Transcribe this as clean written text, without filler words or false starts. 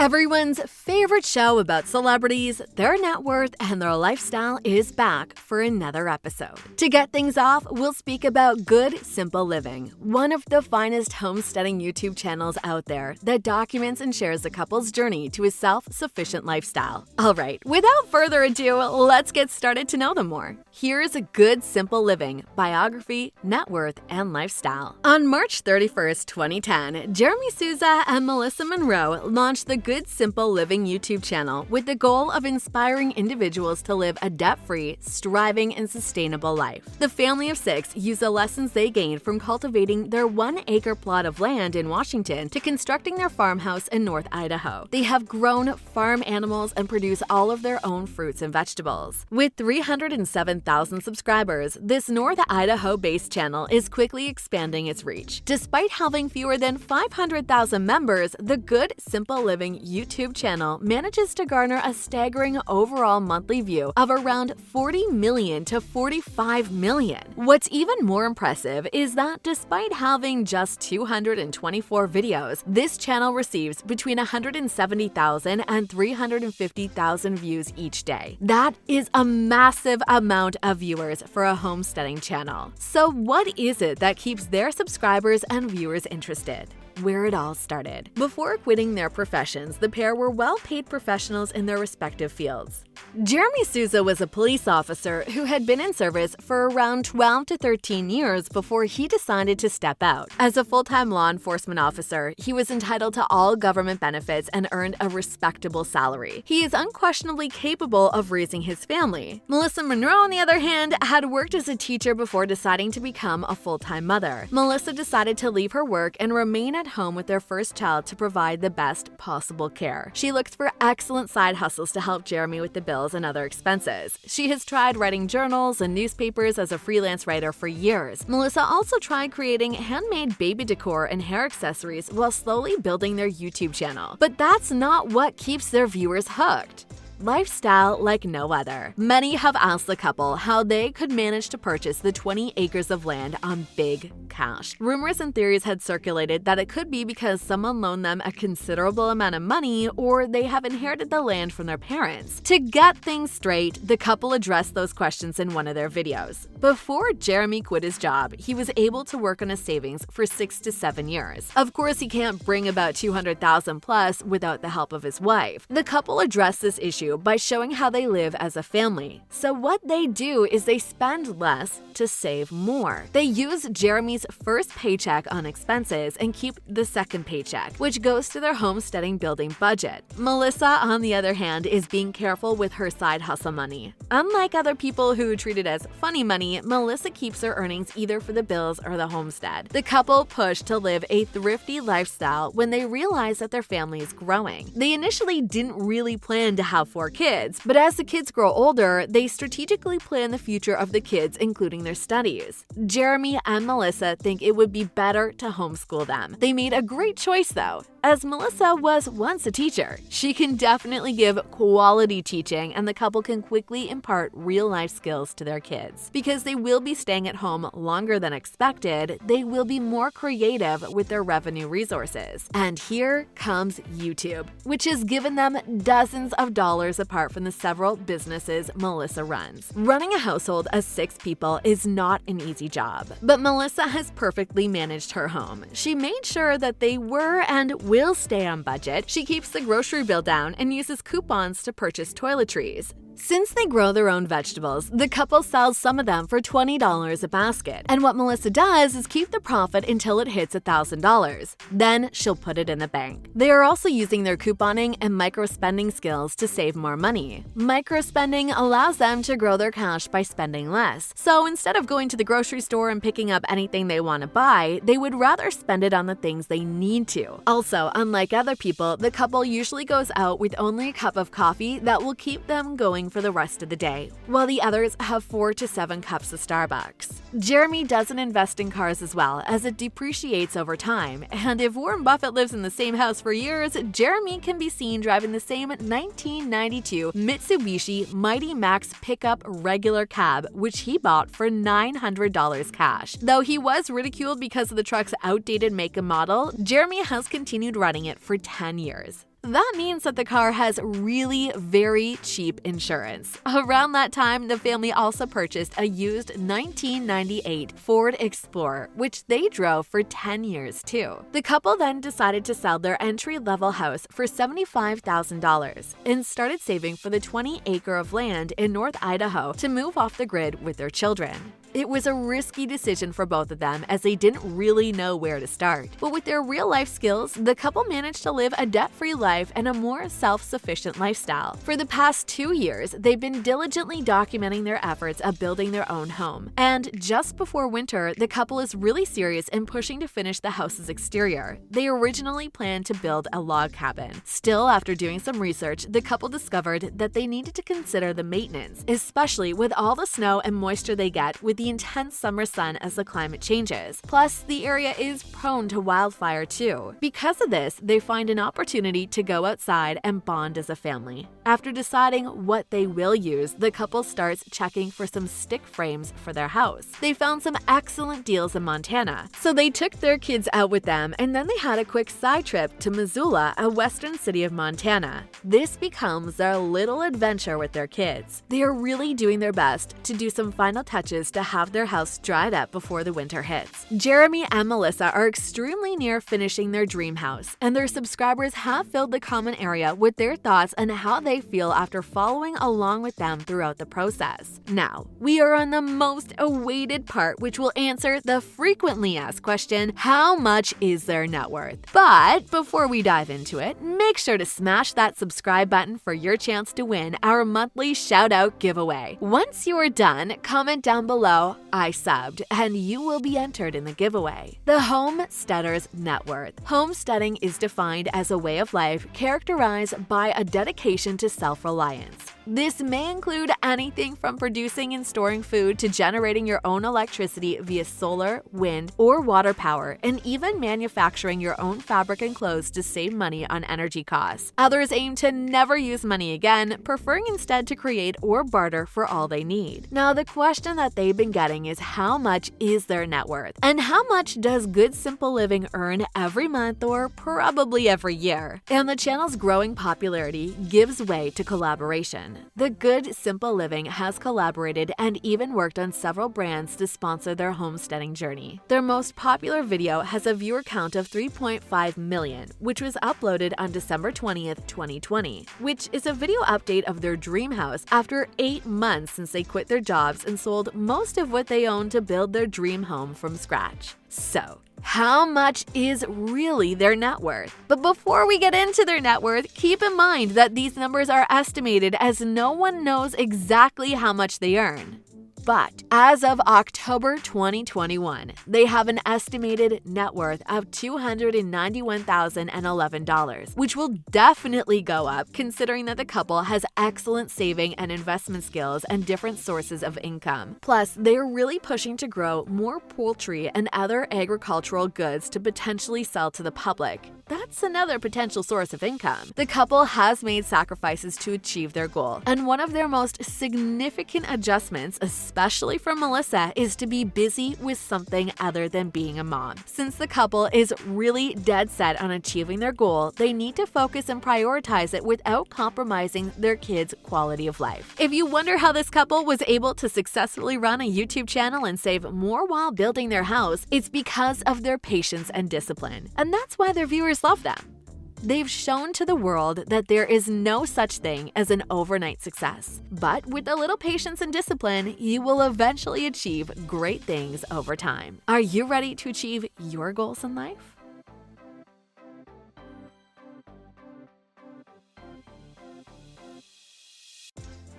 Everyone's favorite show about celebrities, their net worth, and their lifestyle is back for another episode. To get things off, we'll speak about Good Simple Living, one of the finest homesteading YouTube channels out there that documents and shares a couple's journey to a self-sufficient lifestyle. All right, without further ado, let's get started to know them more. Here's a Good Simple Living, biography, net worth, and lifestyle. On March 31st, 2010, Jeremy Souza and Melissa Munro launched the Good Simple Living YouTube channel with the goal of inspiring individuals to live a debt-free, striving, and sustainable life. The family of six used the lessons they gained from cultivating their 1-acre plot of land in Washington to constructing their farmhouse in North Idaho. They have grown farm animals and produce all of their own fruits and vegetables. With 307,000 subscribers, this North Idaho-based channel is quickly expanding its reach. Despite having fewer than 500,000 members, the Good Simple Living YouTube channel manages to garner a staggering overall monthly view of around 40 million to 45 million. What's even more impressive is that despite having just 224 videos, this channel receives between 170,000 and 350,000 views each day. That is a massive amount of viewers for a homesteading channel. So what is it that keeps their subscribers and viewers interested? Where it all started. Before quitting their professions, the pair were well-paid professionals in their respective fields. Jeremy Souza was a police officer who had been in service for around 12 to 13 years before he decided to step out. As a full-time law enforcement officer, he was entitled to all government benefits and earned a respectable salary. He is unquestionably capable of raising his family. Melissa Munro, on the other hand, had worked as a teacher before deciding to become a full-time mother. Melissa decided to leave her work and remain at home with their first child to provide the best possible care. She looked for excellent side hustles to help Jeremy with the bills and other expenses. She has tried writing journals and newspapers as a freelance writer for years. Melissa also tried creating handmade baby decor and hair accessories while slowly building their YouTube channel. But that's not what keeps their viewers hooked. Lifestyle like no other. Many have asked the couple how they could manage to purchase the 20 acres of land on big cash. Rumors and theories had circulated that it could be because someone loaned them a considerable amount of money or they have inherited the land from their parents. To get things straight, the couple addressed those questions in one of their videos. Before Jeremy quit his job, he was able to work on his savings for 6 to 7 years. Of course, he can't bring about $200,000 plus without the help of his wife. The couple addressed this issue by showing how they live as a family. So what they do is they spend less to save more. They use Jeremy's first paycheck on expenses and keep the second paycheck, which goes to their homesteading building budget. Melissa, on the other hand, is being careful with her side hustle money. Unlike other people who treat it as funny money, Melissa keeps her earnings either for the bills or the homestead. The couple pushed to live a thrifty lifestyle when they realized that their family is growing. They initially didn't really plan to have 4 kids, but as the kids grow older, they strategically plan the future of the kids, including their studies. Jeremy and Melissa think it would be better to homeschool them. They made a great choice though, as Melissa was once a teacher. She can definitely give quality teaching, and the couple can quickly impart real-life skills to their kids. Because they will be staying at home longer than expected, they will be more creative with their revenue resources. And here comes YouTube, which has given them dozens of dollars apart from the several businesses Melissa runs. Running a household of 6 people is not an easy job, but Melissa has perfectly managed her home. She made sure that they were and will stay on budget. She keeps the grocery bill down and uses coupons to purchase toiletries. Since they grow their own vegetables, the couple sells some of them for $20 a basket. And what Melissa does is keep the profit until it hits $1,000. Then she'll put it in the bank. They are also using their couponing and micro-spending skills to save more money. Micro-spending allows them to grow their cash by spending less. So instead of going to the grocery store and picking up anything they want to buy, they would rather spend it on the things they need to. Also, unlike other people, the couple usually goes out with only a cup of coffee that will keep them going for the rest of the day, while the others have 4 to 7 cups of Starbucks. Jeremy doesn't invest in cars as well, as it depreciates over time, and if Warren Buffett lives in the same house for years, Jeremy can be seen driving the same 1992 Mitsubishi Mighty Max pickup regular cab, which he bought for $900 cash. Though he was ridiculed because of the truck's outdated make and model, Jeremy has continued running it for 10 years. That means that the car has really very cheap insurance. Around that time, the family also purchased a used 1998 Ford Explorer, which they drove for 10 years too. The couple then decided to sell their entry-level house for $75,000 and started saving for the 20-acre of land in North Idaho to move off the grid with their children. It was a risky decision for both of them as they didn't really know where to start. But with their real-life skills, the couple managed to live a debt-free life and a more self-sufficient lifestyle. For the past 2 years, they've been diligently documenting their efforts of building their own home. And just before winter, the couple is really serious in pushing to finish the house's exterior. They originally planned to build a log cabin. Still, after doing some research, the couple discovered that they needed to consider the maintenance, especially with all the snow and moisture they get with the intense summer sun as the climate changes. Plus, the area is prone to wildfire too. Because of this, they find an opportunity to go outside and bond as a family. After deciding what they will use, the couple starts checking for some stick frames for their house. They found some excellent deals in Montana, so they took their kids out with them and then they had a quick side trip to Missoula, a western city of Montana. This becomes their little adventure with their kids. They are really doing their best to do some final touches to have their house dried up before the winter hits. Jeremy and Melissa are extremely near finishing their dream house, and their subscribers have filled the common area with their thoughts on how they feel after following along with them throughout the process. Now, we are on the most awaited part, which will answer the frequently asked question, how much is their net worth? But before we dive into it, make sure to smash that subscribe button for your chance to win our monthly shout-out giveaway. Once you are done, comment down below, I subbed, and you will be entered in the giveaway. The homesteader's net worth. Homesteading is defined as a way of life characterized by a dedication to self-reliance. This may include anything from producing and storing food to generating your own electricity via solar, wind, or water power, and even manufacturing your own fabric and clothes to save money on energy costs. Others aim to never use money again, preferring instead to create or barter for all they need. Now, the question that they've been getting is how much is their net worth? And how much does Good Simple Living earn every month or probably every year? And the channel's growing popularity gives way to collaboration. The Good Simple Living has collaborated and even worked on several brands to sponsor their homesteading journey. Their most popular video has a viewer count of 3.5 million, which was uploaded on December 20th, 2020, which is a video update of their dream house after 8 months since they quit their jobs and sold most of what they own to build their dream home from scratch. So, how much is really their net worth? But before we get into their net worth, keep in mind that these numbers are estimated as no one knows exactly how much they earn. But as of October 2021, they have an estimated net worth of $291,011, which will definitely go up considering that the couple has excellent saving and investment skills and different sources of income. Plus, they are really pushing to grow more poultry and other agricultural goods to potentially sell to the public. That's another potential source of income. The couple has made sacrifices to achieve their goal, and one of their most significant adjustments, especially for Melissa, is to be busy with something other than being a mom. Since the couple is really dead set on achieving their goal, they need to focus and prioritize it without compromising their kids' quality of life. If you wonder how this couple was able to successfully run a YouTube channel and save more while building their house, it's because of their patience and discipline. And that's why their viewers love them. They've shown to the world that there is no such thing as an overnight success. But with a little patience and discipline, you will eventually achieve great things over time. Are you ready to achieve your goals in life?